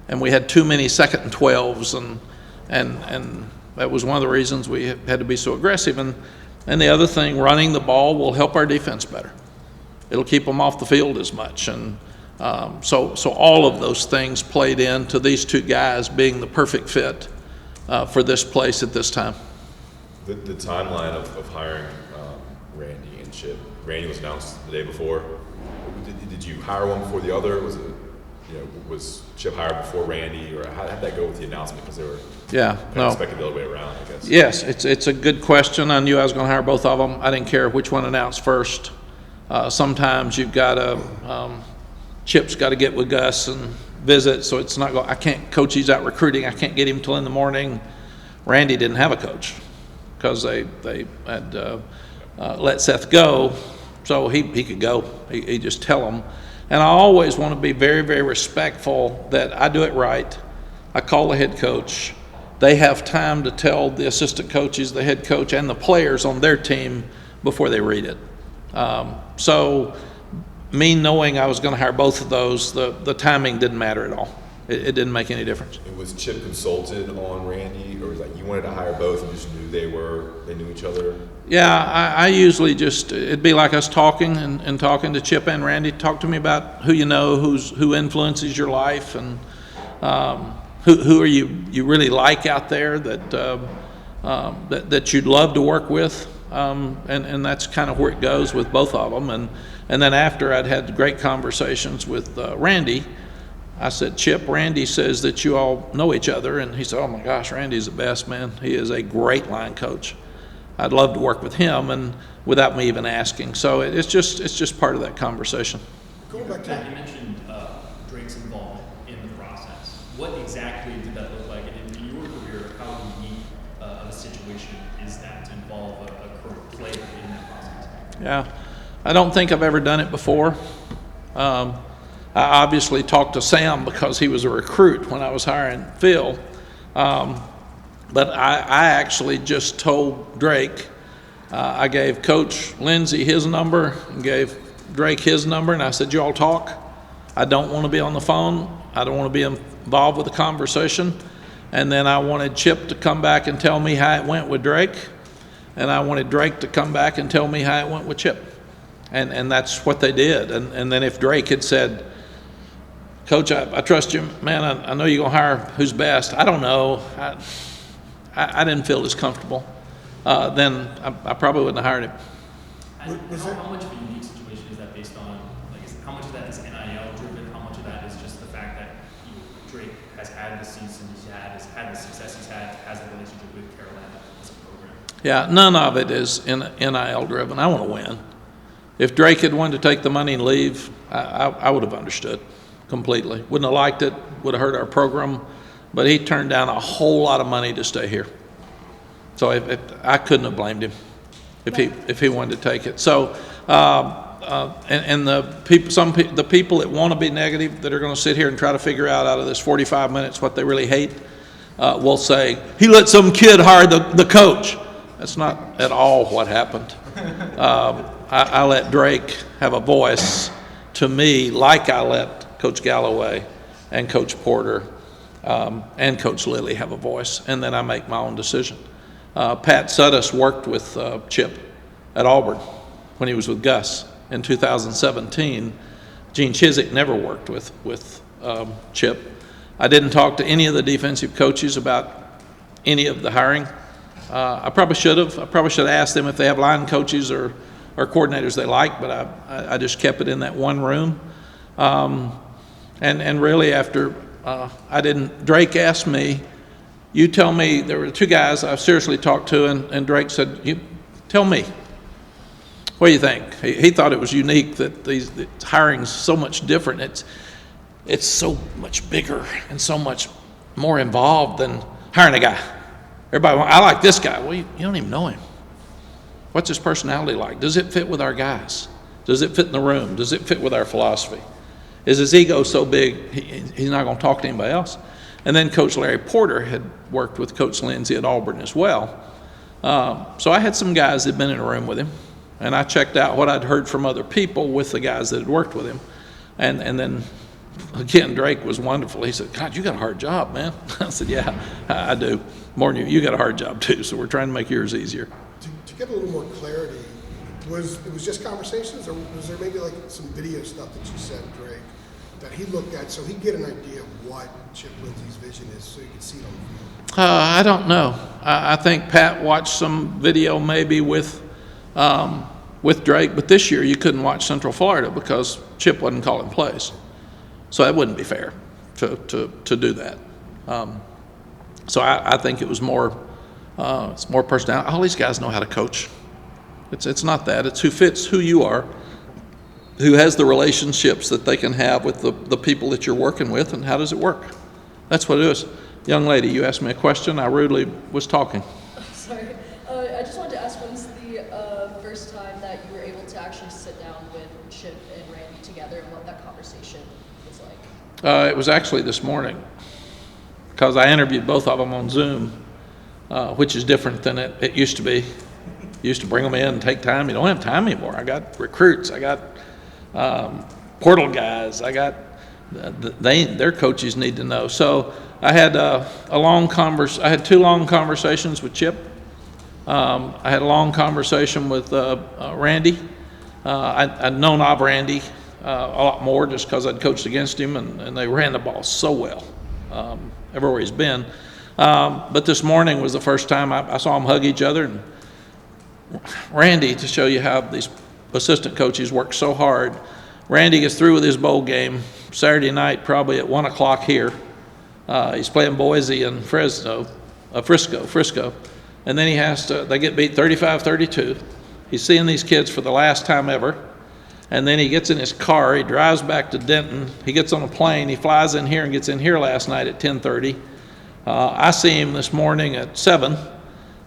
And we had too many 2nd and 12s, and that was one of the reasons we had to be so aggressive. And the other thing, running the ball will help our defense better. It'll keep them off the field as much. And so all of those things played into these two guys being the perfect fit for this place at this time.
The timeline of hiring Randy and Chip. Randy was announced the day before. Did you hire one before the other? Was it, was Chip hired before Randy, or how did that go with the announcement? Because they were expected the other way around, I guess.
Yes, it's a good question. I knew I was going to hire both of them. I didn't care which one announced first. Sometimes you've got to, Chip's got to get with Gus and visit, so it's not I can't coach, he's out recruiting, I can't get him till in the morning. Randy didn't have a coach because they had let Seth go, so he could go. He just tell them. And I always want to be very, very respectful that I do it right. I call the head coach. They have time to tell the assistant coaches, the head coach, and the players on their team before they read it. So me knowing I was going to hire both of those, the timing didn't matter at all. It didn't make any difference.
And was Chip consulted on Randy, or was like you wanted to hire both and just knew they knew each other?
Yeah, I usually it'd be like us talking and talking to Chip and Randy. Talk to me about who you know, who influences your life, and who are you really like out there that you'd love to work with, and that's kind of where it goes with both of them. And then after I'd had great conversations with Randy, I said, Chip, Randy says that you all know each other, and he said, oh my gosh, Randy's the best, man. He is a great line coach. I'd love to work with him, and without me even asking. So it's just part of that conversation.
Going back to
Matt, you mentioned Drake's involvement in the process. What exactly did that look like? And in your career, how unique of a situation is that to involve a current player in that process?
Yeah, I don't think I've ever done it before. I obviously talked to Sam because he was a recruit when I was hiring Phil. But I actually just told Drake, I gave Coach Lindsey his number and gave Drake his number, and I said, you all talk. I don't want to be on the phone. I don't want to be involved with the conversation. And then I wanted Chip to come back and tell me how it went with Drake, and I wanted Drake to come back and tell me how it went with Chip. And that's what they did. And then if Drake had said, Coach, I trust you, man, I know you're going to hire who's best. I don't know. I didn't feel as comfortable. Then I probably wouldn't have hired him.
How much of a unique situation is that based on, how much of that is NIL driven? How much of that is just the fact that Drake has had the season he's had, has had the success he's had, has a relationship with Carolina as a program?
Yeah, none of it is NIL driven. I want to win. If Drake had wanted to take the money and leave, I would have understood completely. Wouldn't have liked it, would have hurt our program, but he turned down a whole lot of money to stay here. So I couldn't have blamed him if he wanted to take it. So and the people that want to be negative, that are going to sit here and try to figure out of this 45 minutes what they really hate, will say he let some kid hire the coach. That's not at all what happened. I let Drake have a voice to me, like I let Coach Galloway and Coach Porter and Coach Lilly have a voice, and then I make my own decision. Pat Suddas worked with Chip at Auburn when he was with Gus in 2017. Gene Chizik never worked with Chip. I didn't talk to any of the defensive coaches about any of the hiring. I probably should have. I probably should have asked them if they have line coaches or coordinators they like, but I just kept it in that one room. And really after Drake asked me, you tell me, there were two guys I seriously talked to, and Drake said, you tell me, what do you think? He thought it was unique that the hiring's so much different. It's so much bigger and so much more involved than hiring a guy. Everybody, I like this guy. Well, you don't even know him. What's his personality like? Does it fit with our guys? Does it fit in the room? Does it fit with our philosophy? Is his ego so big he's not going to talk to anybody else? And then Coach Larry Porter had worked with Coach Lindsey at Auburn as well. So I had some guys that had been in a room with him, and I checked out what I'd heard from other people with the guys that had worked with him. And then again, Drake was wonderful. He said, God, you got a hard job, man. I said, yeah, I do. More than you. You got a hard job too, so we're trying to make yours easier.
To get a little more clarity, was it just conversations, or was there maybe like some video stuff that you sent Drake that he looked at so he'd get an idea of what Chip Lindsey's vision is so you could see it on the field?
I don't know. I think Pat watched some video maybe with Drake, but this year you couldn't watch Central Florida because Chip wasn't calling plays. So that wouldn't be fair to do that. So I think it was it's more personality. All these guys know how to coach. It's not that. It's who fits who you are, who has the relationships that they can have with the people that you're working with, and how does it work? That's what it is. Young lady, you asked me a question. I rudely was talking.
Sorry. I just wanted to ask, when's the first time that you were able to actually sit down with Chip and Randy together and what that conversation was like?
It was actually this morning because I interviewed both of them on Zoom, which is different than it used to be. You used to bring them in and take time. You don't have time anymore. I got recruits. I got portal guys. I got their coaches need to know. So I had I had 2 long conversations with Chip. I had a long conversation with Randy. I'd known of Randy a lot more just because I'd coached against him, and they ran the ball so well everywhere he's been. But this morning was the first time I saw them hug each other. And Randy, to show you how these assistant coaches work so hard, Randy gets through with his bowl game Saturday night probably at 1 o'clock here. He's playing Boise and Frisco. And then they get beat 35-32. He's seeing these kids for the last time ever. And then he gets in his car, he drives back to Denton, he gets on a plane, he flies in here and gets in here last night at 10:30. I see him this morning at 7.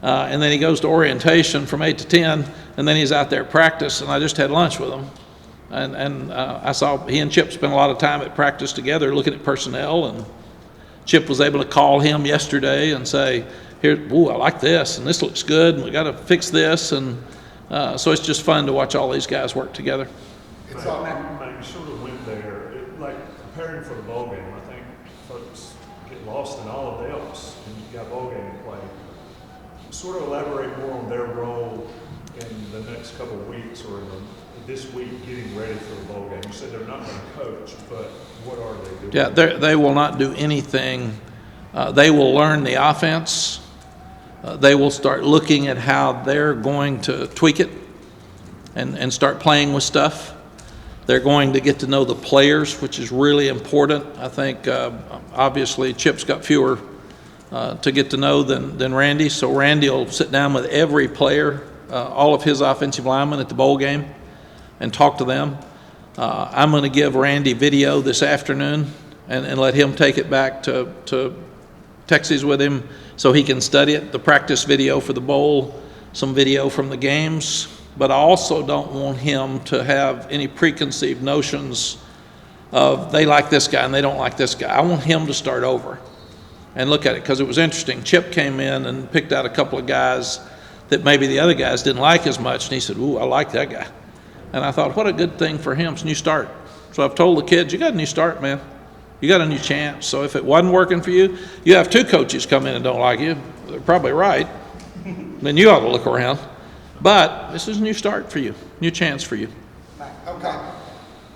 And then he goes to orientation from 8 to 10, and then he's out there at practice, and I just had lunch with him. And I saw he and Chip spent a lot of time at practice together looking at personnel, and Chip was able to call him yesterday and say, here, ooh, I like this, and this looks good, and we got to fix this. And so it's just fun to watch all these guys work together.
Mack, you sort of went there, like preparing for the bowl game. I think folks get lost in all of the else, and you've got a bowl game to play. Sort of elaborate more on their role in the next couple of weeks or in this week getting ready for the bowl game. You said they're not going to coach, but what are they doing?
Yeah, they will not do anything. They will learn the offense. They will start looking at how they're going to tweak it and start playing with stuff. They're going to get to know the players, which is really important. I think obviously Chip's got fewer to get to know than Randy. So Randy will sit down with every player, all of his offensive linemen at the bowl game, and talk to them. I'm going to give Randy video this afternoon and let him take it back to Texas with him so he can study it, the practice video for the bowl, some video from the games. But I also don't want him to have any preconceived notions of they like this guy and they don't like this guy. I want him to start over and look at it, because it was interesting. Chip came in and picked out a couple of guys that maybe the other guys didn't like as much, and he said, ooh, I like that guy. And I thought, what a good thing for him. It's a new start. So I've told the kids, you got a new start, man. You got a new chance. So if it wasn't working for you, you have 2 coaches come in and don't like you. They're probably right. Then you ought to look around. But this is a new start for you, new chance for you.
Okay.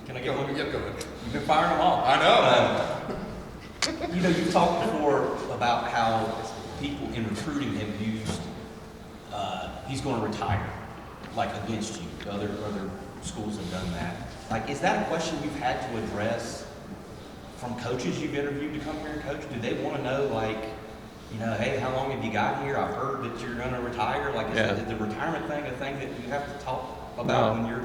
Can I get one?
Yeah, go ahead.
You've been firing them all.
I know.
You know, you've talked before about how people in recruiting have used, he's going to retire, like against you. Other schools have done that. Like, is that a question you've had to address from coaches you've interviewed to come here and coach? Do they want to know, like, you know, hey, how long have you got here? I've heard that you're going to retire. Like, is the retirement thing a thing that you have to talk about when you're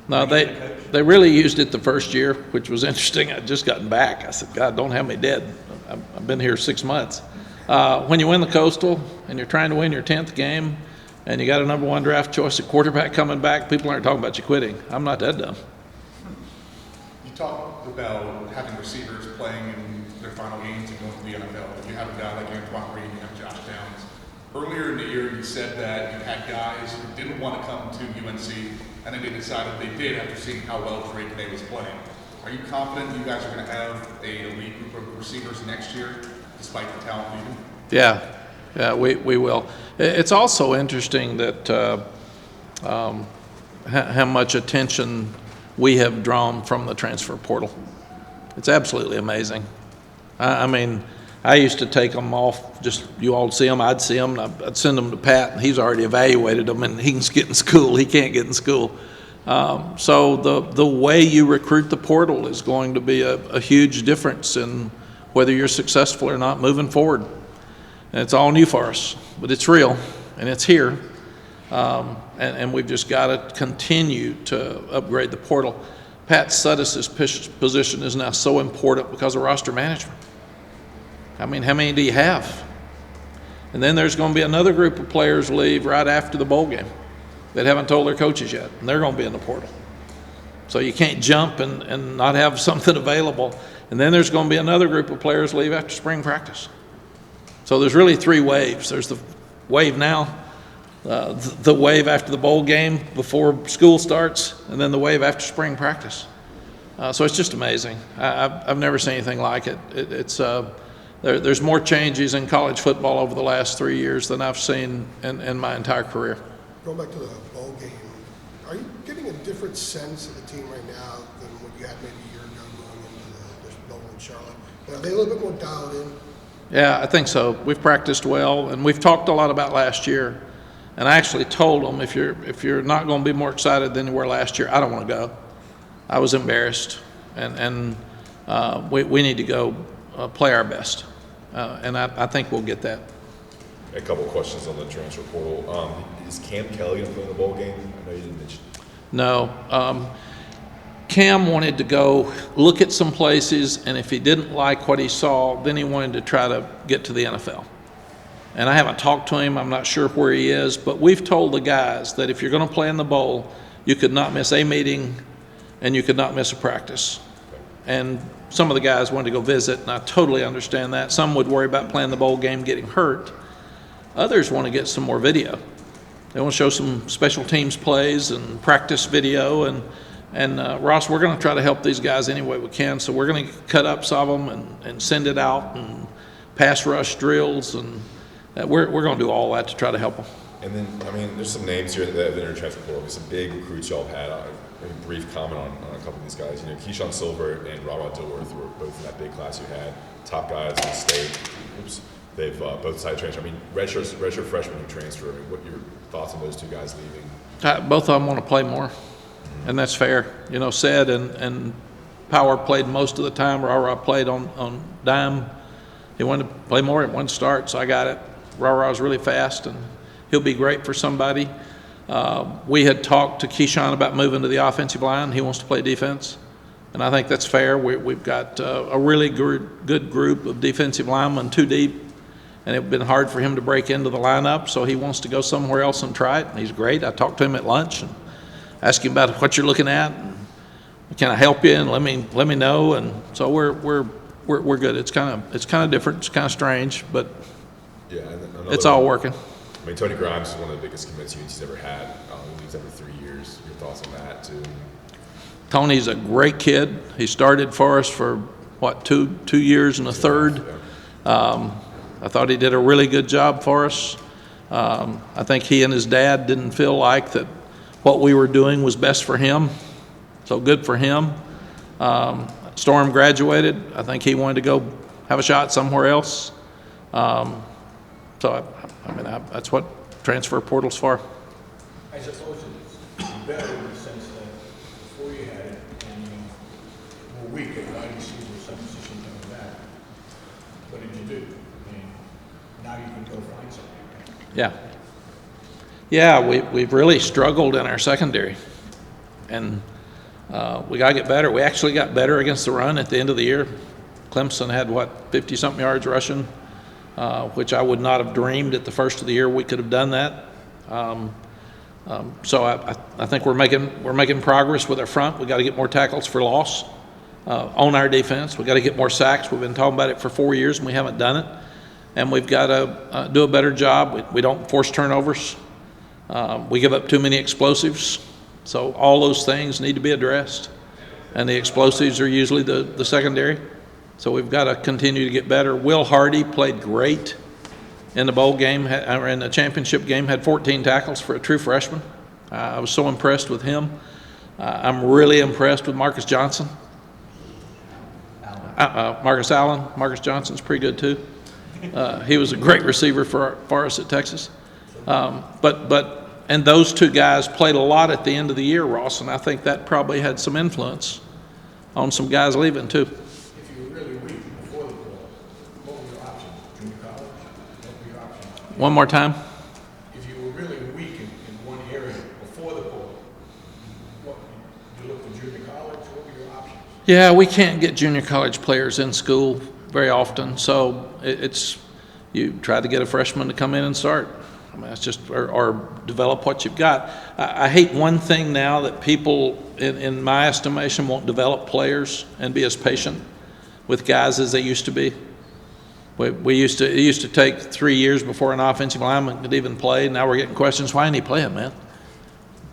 No, they really used it the first year, which was interesting. I'd just gotten back. I said, God, don't have me dead. I've been here 6 months. When you win the Coastal and you're trying to win your 10th game and you got a number 1 draft choice at quarterback coming back, people aren't talking about you quitting. I'm not that dumb.
You talked about having receivers playing in their final games and going to the NFL. You have a guy like Antoine Reed, you have Josh Downs. Earlier in the year, you said that you had guys who didn't want to come to UNC, and then they decided they did after seeing how well Drake May was playing. Are you confident you guys are going to have a elite group of receivers next year, despite the talent leaving?
Yeah, we will. It's also interesting that how much attention we have drawn from the transfer portal. It's absolutely amazing. I mean, I used to take them off, just you all see them, I'd see them, I'd send them to Pat, and he's already evaluated them, and he can get in school, he can't get in school. So the way you recruit the portal is going to be a huge difference in whether you're successful or not moving forward. And it's all new for us, but it's real, and it's here. And we've just got to continue to upgrade the portal. Pat Sudis's position is now so important because of roster management. I mean, how many do you have? And then there's going to be another group of players leave right after the bowl game that haven't told their coaches yet, and they're going to be in the portal. So you can't jump and not have something available. And then there's going to be another group of players leave after spring practice. So there's really three waves. There's the wave now, the wave after the bowl game before school starts, and then the wave after spring practice. So it's just amazing. I've never seen anything like it. There's more changes in college football over the last 3 years than I've seen in my entire career.
Going back to the bowl game, are you getting a different sense of the team right now than what you had maybe a year ago going into this bowl in Charlotte? Are they a little bit more dialed in?
Yeah, I think so. We've practiced well, and we've talked a lot about last year. And I actually told them, if you're not going to be more excited than you were last year, I don't want to go. I was embarrassed, and we need to go play our best, and I think we'll get that.
A couple of questions on the transfer portal. Is Cam Kelly going to play in the bowl game? I know you didn't mention.
No. Cam wanted to go look at some places, and if he didn't like what he saw, then he wanted to try to get to the NFL. And I haven't talked to him. I'm not sure where he is, but we've told the guys that if you're going to play in the bowl, you could not miss a meeting and you could not miss a practice. And some of the guys wanted to go visit, and I totally understand that. Some would worry about playing the bowl game, getting hurt. Others want to get some more video. They want to show some special teams plays and practice video. And Ross, we're going to try to help these guys any way we can. So we're going to cut up some of them and send it out, and pass rush drills, and we're going to do all that to try to help them.
And then, I mean, there's some names here that have been in the transfer portal. Some big recruits y'all have had. A brief comment on a couple of these guys. You know, Keyshawn Silver and Robert Dilworth were both in that big class you had. Top guys in the state. Oops. They've both side transfer. I mean, redshirt freshmen who transfer. I mean, what are your thoughts on those two guys leaving?
Both of them want to play more, and that's fair. You know, Said and Power played most of the time. Rara played on dime. He wanted to play more at one start, so I got it. Rara's really fast, and he'll be great for somebody. We had talked to Keyshawn about moving to the offensive line. He wants to play defense, and I think that's fair. We've got a really good group of defensive linemen, 2 deep, and it's been hard for him to break into the lineup, so he wants to go somewhere else and try it, and he's great. I talked to him at lunch and asked him about what you're looking at, and can I help you, and let me know. And so we're good. It's kind of different. It's kind of strange, but
yeah, and
it's all working.
I mean, Tony Grimes is one of the biggest commits UNC's ever had. He leaves every 3 years. Your thoughts on that too?
Tony's a great kid. He started for us for what, 2 years and a third. I thought he did a really good job for us. I think he and his dad didn't feel like that what we were doing was best for him. So good for him. Storm graduated. I think he wanted to go have a shot somewhere else. So that's what transfer portal's for.
I suppose it's better in the sense that before you had it, and you were weak at wide receiver, some position coming back. What did you do? I mean, now you can go find something.
Yeah, we've really struggled in our secondary, and we got to get better. We actually got better against the run at the end of the year. Clemson had, 50-something yards rushing, which I would not have dreamed at the first of the year we could have done that. So I think we're making progress with our front. We got to get more tackles for loss on our defense. We got to get more sacks. We've been talking about it for 4 years, and we haven't done it. And we've got to do a better job. We don't force turnovers. We give up too many explosives. So all those things need to be addressed. and the explosives are usually the secondary. So we've got to continue to get better. Will Hardy played great in the bowl game, or in the championship game, had 14 tackles for a true freshman. I was so impressed with him. I'm really impressed with Marcus Johnson. Marcus Allen. Marcus Johnson's pretty good too. He was a great receiver for us at Texas. And those two guys played a lot at the end of the year, Ross, and I think that probably had some influence on some guys leaving too.
If you were really weak before the fall, what were your options? Junior college? What were your options?
One more time.
If you were really weak in one area before the fall, what, you look for junior college? What were your options?
Yeah, we can't get junior college players in school very often, so it's you try to get a freshman to come in and start. I mean, that's just, or develop what you've got. I hate one thing now that people, in my estimation, won't develop players and be as patient with guys as they used to be. It used to take 3 years before an offensive lineman could even play. Now we're getting questions, why ain't he playing, man?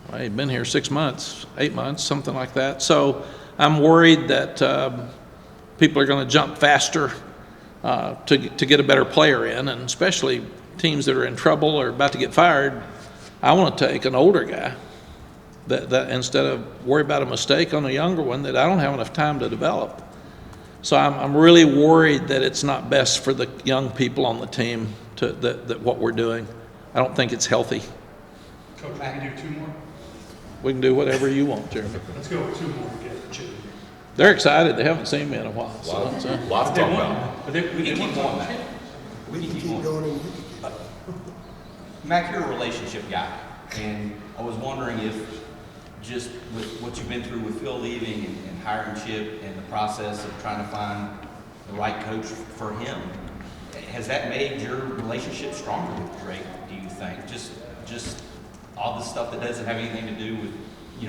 Well, he'd been here 6 months, 8 months, something like that. So I'm worried that people are going to jump faster to get a better player in, and especially teams that are in trouble or about to get fired. I want to take an older guy that instead of worry about a mistake on a younger one that I don't have enough time to develop. So I'm really worried that it's not best for the young people on the team that what we're doing. I don't think it's healthy.
Coach, we can do 2 more?
We can do whatever you want, Jeremy.
Let's go with 2 more to get Chip.
They're excited. They haven't seen me in a while.
Lots to talk about.
But we can keep going, Mac. We can keep going.
and you can
Mac, you're a relationship guy, and I was wondering if, just with what you've been through with Phil leaving and hiring Chip and the process of trying to find the right coach for him, has that made your relationship stronger with Drake, do you think? Just all the stuff that doesn't have anything to do with,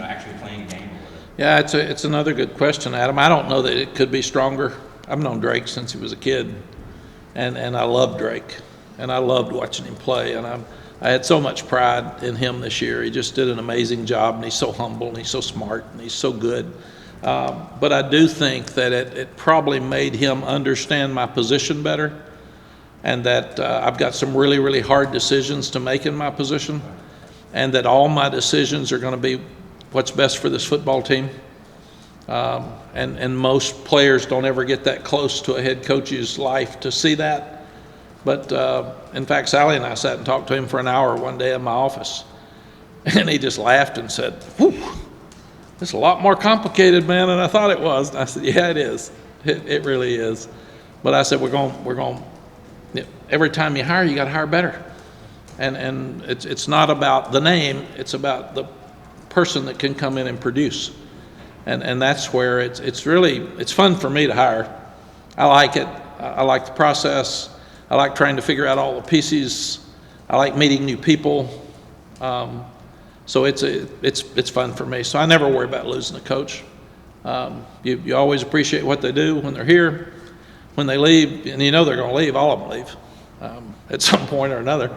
actually playing a game or whatever?
Yeah, it's another good question, Adam. I don't know that it could be stronger. I've known Drake since he was a kid, and I love Drake, and I loved watching him play, and I had so much pride in him this year. He just did an amazing job, and he's so humble, and he's so smart, and he's so good. But I do think that it probably made him understand my position better, and that I've got some really, really hard decisions to make in my position, and that all my decisions are going to be what's best for this football team. And most players don't ever get that close to a head coach's life to see that. But in fact, Sally and I sat and talked to him for an hour one day in my office. And he just laughed and said, "Whew, it's a lot more complicated, man, than I thought it was." And I said, "Yeah, it is. It really is." But I said, we're going, every time you hire, you got to hire better. And it's not about the name, it's about the person that can come in and produce. And that's where it's fun for me to hire. I like it. I like the process. I like trying to figure out all the pieces. I like meeting new people. So it's fun for me. So I never worry about losing a coach. You always appreciate what they do when they're here. When they leave, and they're going to leave, all of them leave at some point or another.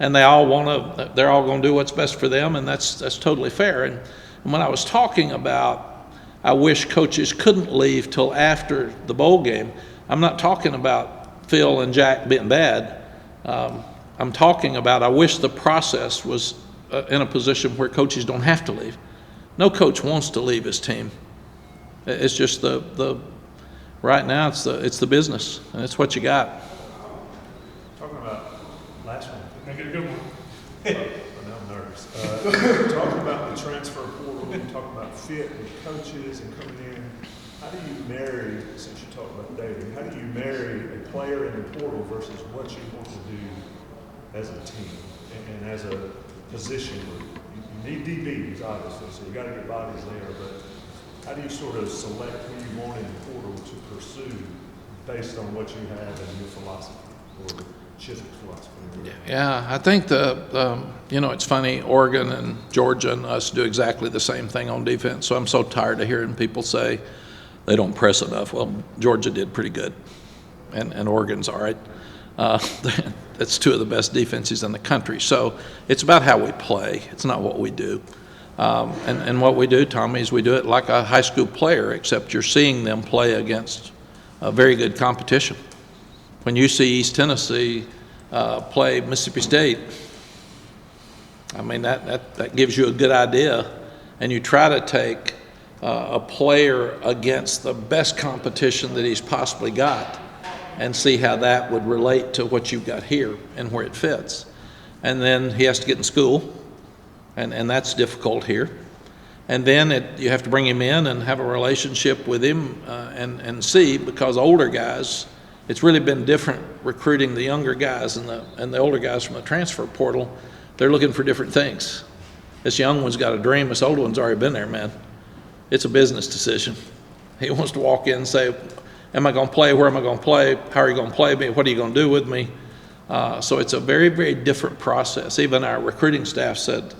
And they're all going to do what's best for them, and that's totally fair. And when I was talking about, I wish coaches couldn't leave till after the bowl game, I'm not talking about Phil and Jack being bad. I'm talking about I wish the process was in a position where coaches don't have to leave. No coach wants to leave his team. It's just right now it's the business, and it's what you got.
Talking about last one, make it a good one. Now I'm nervous. Talking about the transfer portal, talking about fit with coaches and coming in. How do you marry, since you talked about dating, how do you marry a player in the portal versus what you want to do as a team and as a position? You need DBs, obviously, so you got to get bodies there, but how do you sort of select who you want in the portal to pursue based on what you have and your philosophy or Chip's philosophy?
Yeah, I think it's funny, Oregon and Georgia and us do exactly the same thing on defense, so I'm so tired of hearing people say they don't press enough. Well, Georgia did pretty good, and Oregon's all right. That's two of the best defenses in the country. So it's about how we play. It's not what we do. And what we do, Tommy, is we do it like a high school player, except you're seeing them play against a very good competition. When you see East Tennessee play Mississippi State, I mean, that gives you a good idea, and you try to take a player against the best competition that he's possibly got and see how that would relate to what you've got here and where it fits. And then he has to get in school, and that's difficult here. And then you have to bring him in and have a relationship with him and see, because older guys, it's really been different recruiting the younger guys and the older guys from the transfer portal. They're looking for different things. This young one's got a dream. This older one's already been there, man. It's a business decision. He wants to walk in and say, am I going to play? Where am I going to play? How are you going to play me? What are you going to do with me? So it's a very, very different process. Even our recruiting staff said,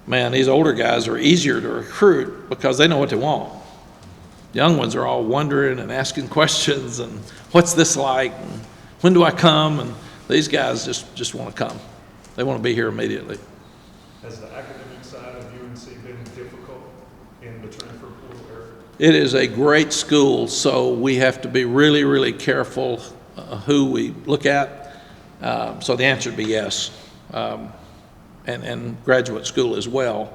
man, these older guys are easier to recruit because they know what they want. Young ones are all wondering and asking questions and what's this like? And when do I come? And these guys just want to come. They want to be here immediately.
Has the academic side of UNC been difficult in the transfer portal area?
It is a great school, so we have to be really, really careful who we look at. So the answer would be yes, and graduate school as well.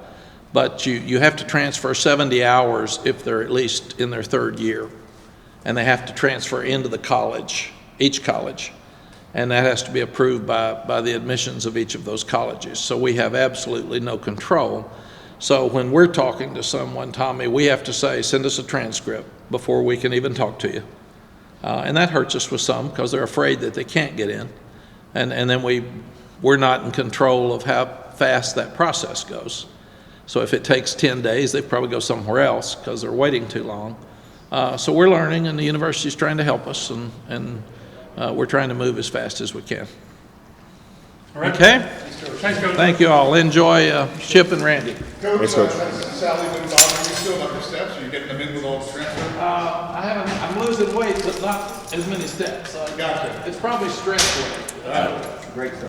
But you have to transfer 70 hours if they're at least in their third year, and they have to transfer into the college, each college, and that has to be approved by the admissions of each of those colleges. So we have absolutely no control. So when we're talking to someone, Tommy, we have to say, send us a transcript before we can even talk to you. And that hurts us with some because they're afraid that they can't get in. And then we're not in control of how fast that process goes. So if it takes 10 days, they probably go somewhere else because they're waiting too long. So we're learning, and the university's trying to help us, and we're trying to move as fast as we can.
All right.
Okay?
Thanks, Coach.
Thank you all. Enjoy Chip and Randy.
Coach,
Thanks, Coach.
has Sally been bothering you still about your steps? Are you getting them in with all the transfer?
I'm losing weight, but not as many steps. So
Gotcha.
it's probably stress weight.
All right.
Great.